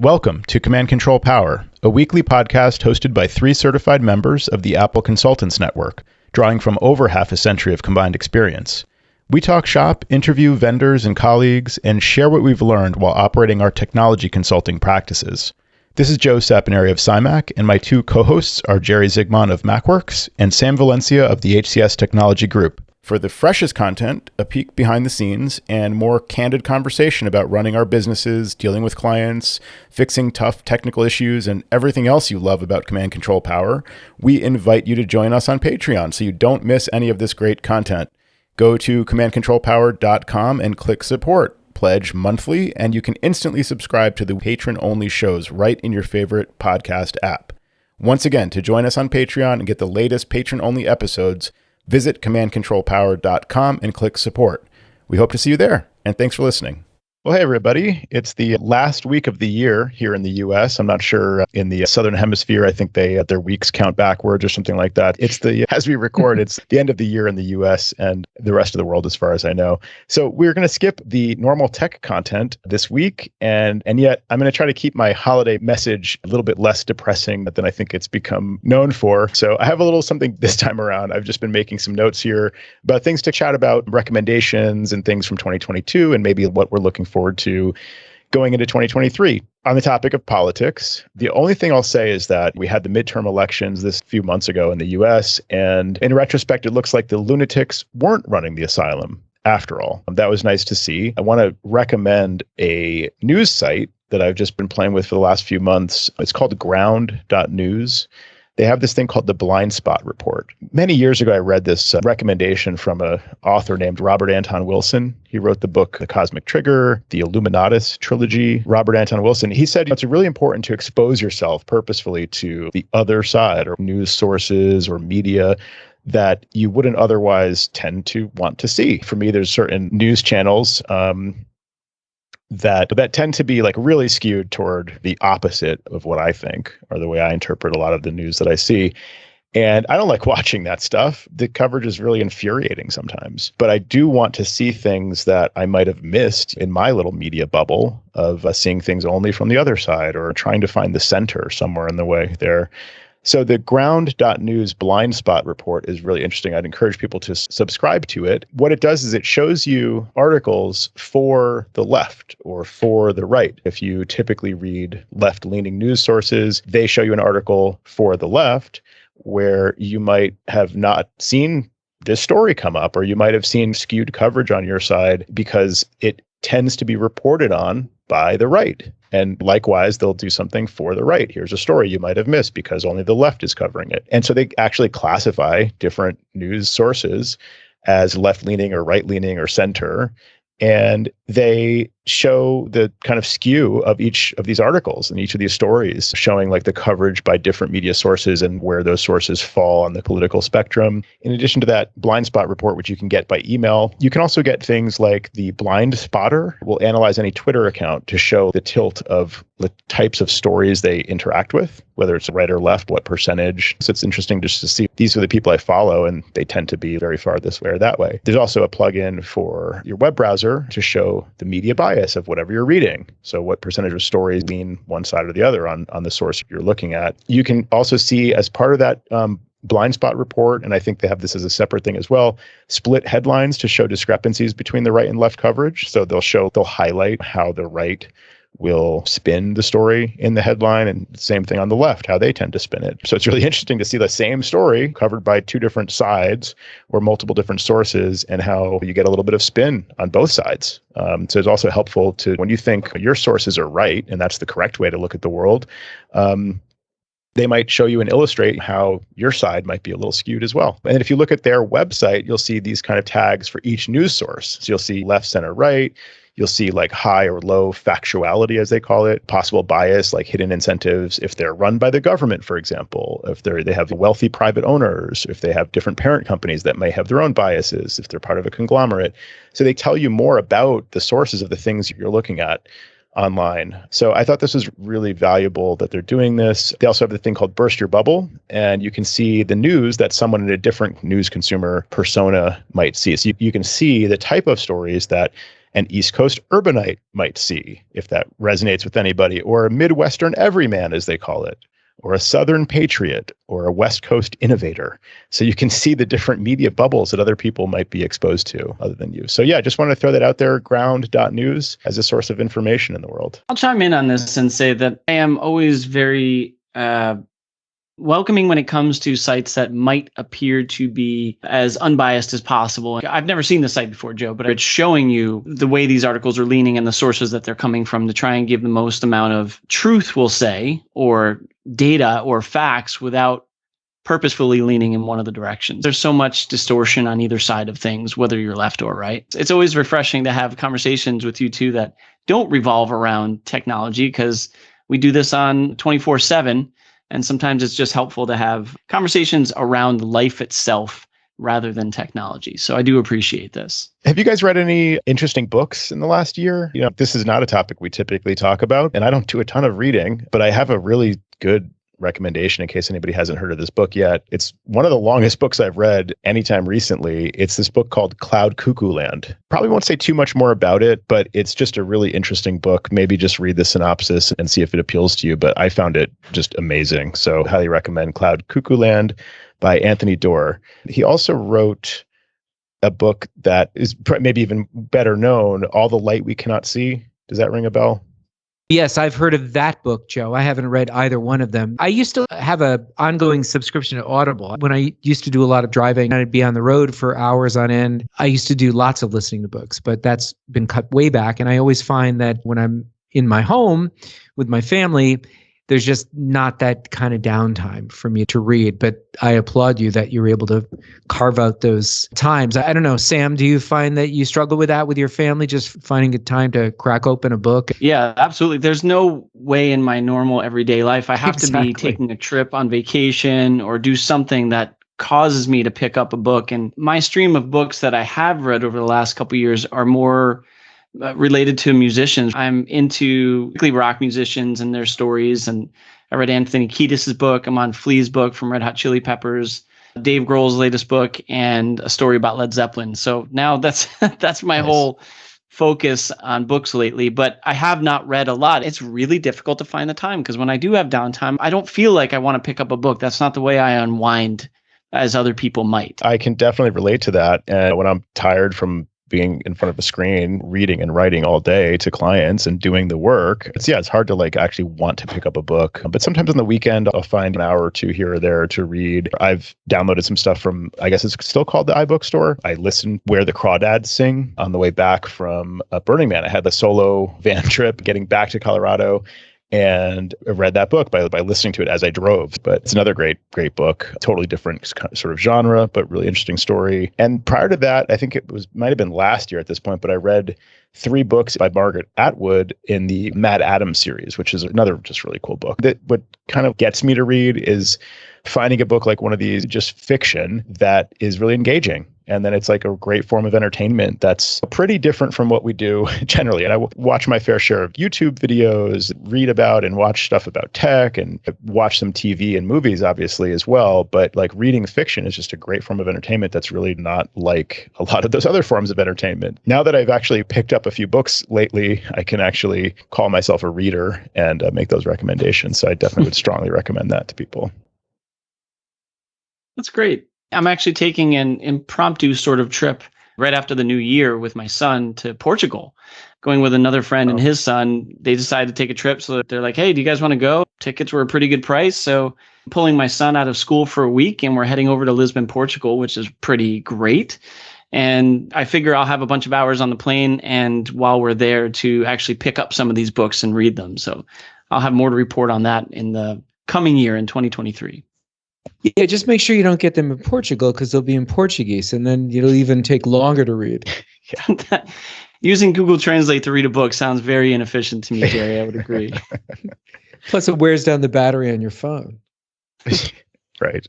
Welcome to Command Control Power, a weekly podcast hosted by 3 certified members of the Apple Consultants Network, drawing from over half a century of combined experience. We talk shop, interview vendors and colleagues, and share what we've learned while operating our technology consulting practices. This is Joe Saponari of SciMac, and my 2 co-hosts are Jerry Zigman of MacWorks and Sam Valencia of the HCS Technology Group. For the freshest content, a peek behind the scenes, and more candid conversation about running our businesses, dealing with clients, fixing tough technical issues, and everything else you love about Command Control Power, we invite you to join us on Patreon so you don't miss any of this great content. Go to commandcontrolpower.com and click support. Pledge monthly, and you can instantly subscribe to the patron-only shows right in your favorite podcast app. Once again, to join us on Patreon and get the latest patron-only episodes, visit commandcontrolpower.com and click support. We hope to see you there, and thanks for listening. Well, hey, everybody. It's the last week of the year here in the U.S. I'm not sure in the Southern Hemisphere. I think their weeks count backwards or something like that. As we record, it's the end of the year in the U.S. and the rest of the world, as far as I know. So we're going to skip the normal tech content this week, and yet I'm going to try to keep my holiday message a little bit less depressing than I think it's become known for. So I have a little something this time around. I've just been making some notes here about things to chat about, recommendations and things from 2022, and maybe what we're looking forward to going into 2023. On the topic of politics, the only thing I'll say is that we had the midterm elections this few months ago in the US, and in retrospect, it looks like the lunatics weren't running the asylum after all. That was nice to see. I want to recommend a news site that I've just been playing with for the last few months. It's called ground.news. They have this thing called the Blind Spot Report. Many years ago, I read this recommendation from an author named Robert Anton Wilson. He wrote the book, The Cosmic Trigger, the Illuminatus trilogy. Robert Anton Wilson, he said it's really important to expose yourself purposefully to the other side or news sources or media that you wouldn't otherwise tend to want to see. For me, there's certain news channels that tend to be like really skewed toward the opposite of what I think or the way I interpret a lot of the news that I see. And I don't like watching that stuff. The coverage is really infuriating sometimes. But I do want to see things that I might have missed in my little media bubble of seeing things only from the other side or trying to find the center somewhere in the way there. So the ground.news blind spot report is really interesting. I'd encourage people to subscribe to it. What it does is it shows you articles for the left or for the right. If you typically read left-leaning news sources, they show you an article for the left where you might have not seen this story come up, or you might have seen skewed coverage on your side because it tends to be reported on by the right. And likewise, they'll do something for the right. Here's a story you might have missed because only the left is covering it. And so they actually classify different news sources as left-leaning or right-leaning or center. And they show the kind of skew of each of these articles and each of these stories, showing like the coverage by different media sources and where those sources fall on the political spectrum. In addition to that blind spot report, which you can get by email, you can also get things like the Blind Spotter will analyze any Twitter account to show the tilt of the types of stories they interact with, whether it's right or left, what percentage. So it's interesting just to see these are the people I follow, and they tend to be very far this way or that way. There's also a plugin for your web browser to show the media bias of whatever you're reading. So what percentage of stories lean one side or the other on the source you're looking at. You can also see as part of that blind spot report, and I think they have this as a separate thing as well, split headlines to show discrepancies between the right and left coverage. So they'll highlight how the right will spin the story in the headline, and same thing on the left, how they tend to spin it. So it's really interesting to see the same story covered by 2 different sides or multiple different sources, and how you get a little bit of spin on both sides. So it's also helpful to, when you think your sources are right, and that's the correct way to look at the world, they might show you and illustrate how your side might be a little skewed as well. And if you look at their website, you'll see these kind of tags for each news source. So you'll see left, center, right. You'll see like high or low factuality, as they call it, possible bias, like hidden incentives, if they're run by the government, for example, if they have wealthy private owners, if they have different parent companies that may have their own biases, if they're part of a conglomerate. So they tell you more about the sources of the things you're looking at online. So I thought this was really valuable that they're doing this. They also have the thing called Burst Your Bubble, and you can see the news that someone in a different news consumer persona might see. So you can see the type of stories that an East Coast urbanite might see, if that resonates with anybody, or a Midwestern everyman, as they call it, or a Southern patriot, or a West Coast innovator. So you can see the different media bubbles that other people might be exposed to other than you. So yeah, I just want to throw that out there, ground.news, as a source of information in the world. I'll chime in on this and say that I am always very welcoming when it comes to sites that might appear to be as unbiased as possible. I've never seen the site before, Joe, but it's showing you the way these articles are leaning and the sources that they're coming from to try and give the most amount of truth, we'll say, or data or facts without purposefully leaning in one of the directions. There's so much distortion on either side of things, whether you're left or right. It's always refreshing to have conversations with you two that don't revolve around technology, because we do this on 24/7. And sometimes it's just helpful to have conversations around life itself rather than technology. So I do appreciate this. Have you guys read any interesting books in the last year? This is not a topic we typically talk about, and I don't do a ton of reading, but I have a really good recommendation in case anybody hasn't heard of this book yet. It's one of the longest books I've read anytime recently. It's this book called Cloud Cuckoo Land. Probably won't say too much more about it, but it's just a really interesting book. Maybe just read the synopsis and see if it appeals to you, but I found it just amazing. So highly recommend Cloud Cuckoo Land by Anthony Doerr. He also wrote a book that is maybe even better known, All the Light We Cannot See. Does that ring a bell? Yes, I've heard of that book, Joe. I haven't read either one of them. I used to have an ongoing subscription to Audible. When I used to do a lot of driving, I'd be on the road for hours on end. I used to do lots of listening to books, but that's been cut way back. And I always find that when I'm in my home with my family, there's just not that kind of downtime for me to read. But I applaud you that you're able to carve out those times. I don't know, Sam, do you find that you struggle with that with your family, just finding a time to crack open a book? Yeah, absolutely. There's no way in my normal everyday life I have to be taking a trip on vacation or do something that causes me to pick up a book. And my stream of books that I have read over the last couple of years are more related to musicians. I'm into particularly rock musicians and their stories. And I read Anthony Kiedis' book. I'm on Flea's book from Red Hot Chili Peppers, Dave Grohl's latest book, and a story about Led Zeppelin. So now that's my whole focus on books lately. But I have not read a lot. It's really difficult to find the time, because when I do have downtime, I don't feel like I want to pick up a book. That's not the way I unwind as other people might. I can definitely relate to that. And when I'm tired from being in front of a screen, reading and writing all day to clients and doing the work, it's hard to actually want to pick up a book. But sometimes on the weekend, I'll find an hour or two here or there to read. I've downloaded some stuff from, I guess it's still called the iBook Store. I listened Where the Crawdads Sing on the way back from Burning Man. I had the solo van trip getting back to Colorado, and I read that book by listening to it as I drove. But it's another great book, totally different sort of genre, but really interesting story. And prior to that, I think might have been last year at this point, but I read 3 books by Margaret Atwood in the Mad Adams series, which is another just really cool book. What kind of gets me to read is finding a book like one of these, just fiction, that is really engaging. And then it's like a great form of entertainment that's pretty different from what we do generally. And I watch my fair share of YouTube videos, read about and watch stuff about tech, and watch some TV and movies, obviously, as well. But reading fiction is just a great form of entertainment that's really not like a lot of those other forms of entertainment. Now that I've actually picked up a few books lately, I can actually call myself a reader and make those recommendations. So I definitely would strongly recommend that to people. That's great. I'm actually taking an impromptu sort of trip right after the new year with my son to Portugal, going with another friend and his son. They decided to take a trip. So they're like, hey, do you guys want to go? Tickets were a pretty good price. So I'm pulling my son out of school for a week, and we're heading over to Lisbon, Portugal, which is pretty great. And I figure I'll have a bunch of hours on the plane, and while we're there, to actually pick up some of these books and read them. So I'll have more to report on that in the coming year in 2023. Yeah, just make sure you don't get them in Portugal, because they'll be in Portuguese, and then it'll even take longer to read. Using Google Translate to read a book sounds very inefficient to me, Jerry. I would agree. Plus, it wears down the battery on your phone. Right.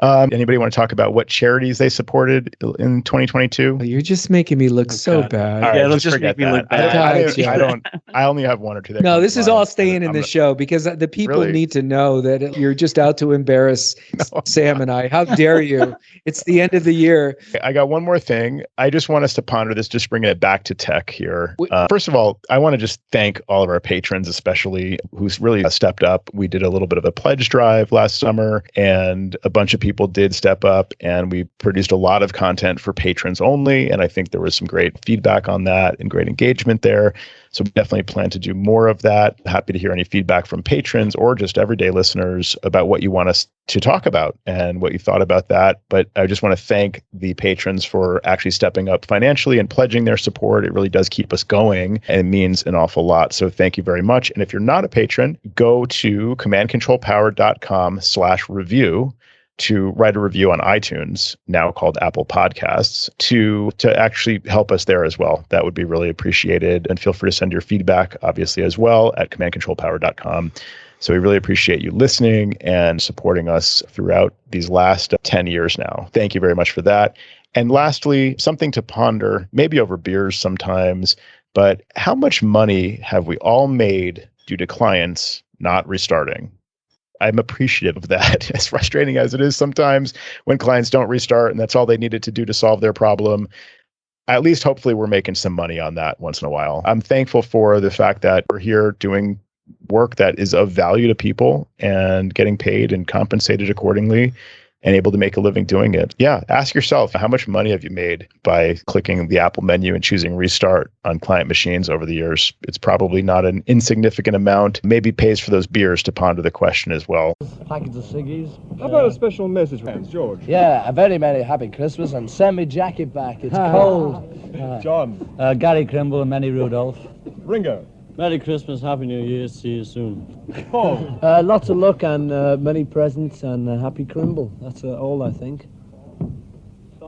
Anybody want to talk about what charities they supported in 2022? You're just making me look so God. bad. All right, Yeah, it'll just just forget make me that. look bad. I only have one or two. That No, come this to is mind, all staying and in the I'm- show because the people Really? need to know that you're just out to embarrass No. Sam and I. How dare you? It's the end of the year. I got one more thing. I just want us to ponder this, just bringing it back to tech here. We- First of all, I want to just thank all of our patrons, especially who's really stepped up. We did a little bit of a pledge drive last summer, and a bunch of people did step up, and we produced a lot of content for patrons only. And I think there was some great feedback on that and great engagement there. So we definitely plan to do more of that. Happy to hear any feedback from patrons or just everyday listeners about what you want us to talk about and what you thought about that. But I just want to thank the patrons for actually stepping up financially and pledging their support. It really does keep us going, and it means an awful lot. So thank you very much. And if you're not a patron, go to commandcontrolpower.com/review to write a review on iTunes, now called Apple Podcasts, to actually help us there as well. That would be really appreciated. And feel free to send your feedback, obviously, as well at commandcontrolpower.com. So we really appreciate you listening and supporting us throughout these last 10 years now. Thank you very much for that. And lastly, something to ponder, maybe over beers sometimes, but how much money have we all made due to clients not restarting? I'm appreciative of that, as frustrating as it is sometimes when clients don't restart and that's all they needed to do to solve their problem. At least hopefully we're making some money on that once in a while. I'm thankful for the fact that we're here doing work that is of value to people and getting paid and compensated accordingly and able to make a living doing it. Yeah, ask yourself, how much money have you made by clicking the Apple menu and choosing restart on client machines over the years? It's probably not an insignificant amount. Maybe pays for those beers to ponder the question as well. Package of ciggies. How about a special message, George? Yeah, a very merry happy Christmas and send me jacket back. It's cold. John, Gary Krimble and Manny Rudolph. Ringo, Merry Christmas, Happy New Year, see you soon. Paul, Lots of luck and many presents and happy Crimble. That's all I think.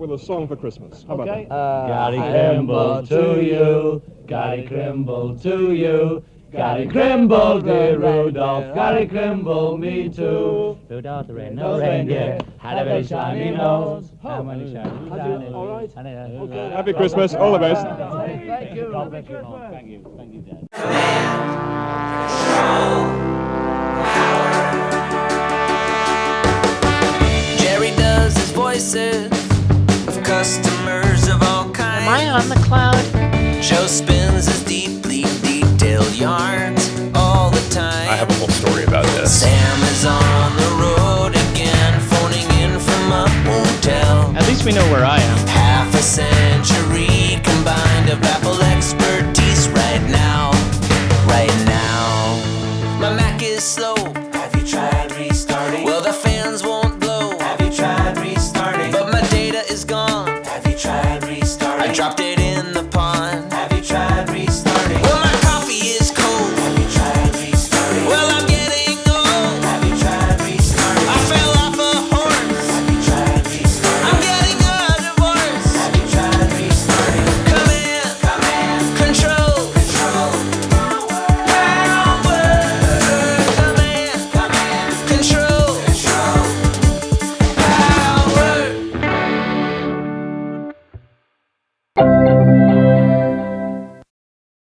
with a song for Christmas. How about that? Gary Krimble to you, Gary Krimble to you, Gary Krimble, dear Rudolph, Gary Krimble, me too. Rudolph the red-nosed reindeer had a very shiny nose. How many shiny noses? All right. Okay. Happy Christmas, all the best. Thank you. God bless you all. Thank you, Dad. Jerry does his voices of customers of all kinds. Am I on the cloud? Joe spins his deep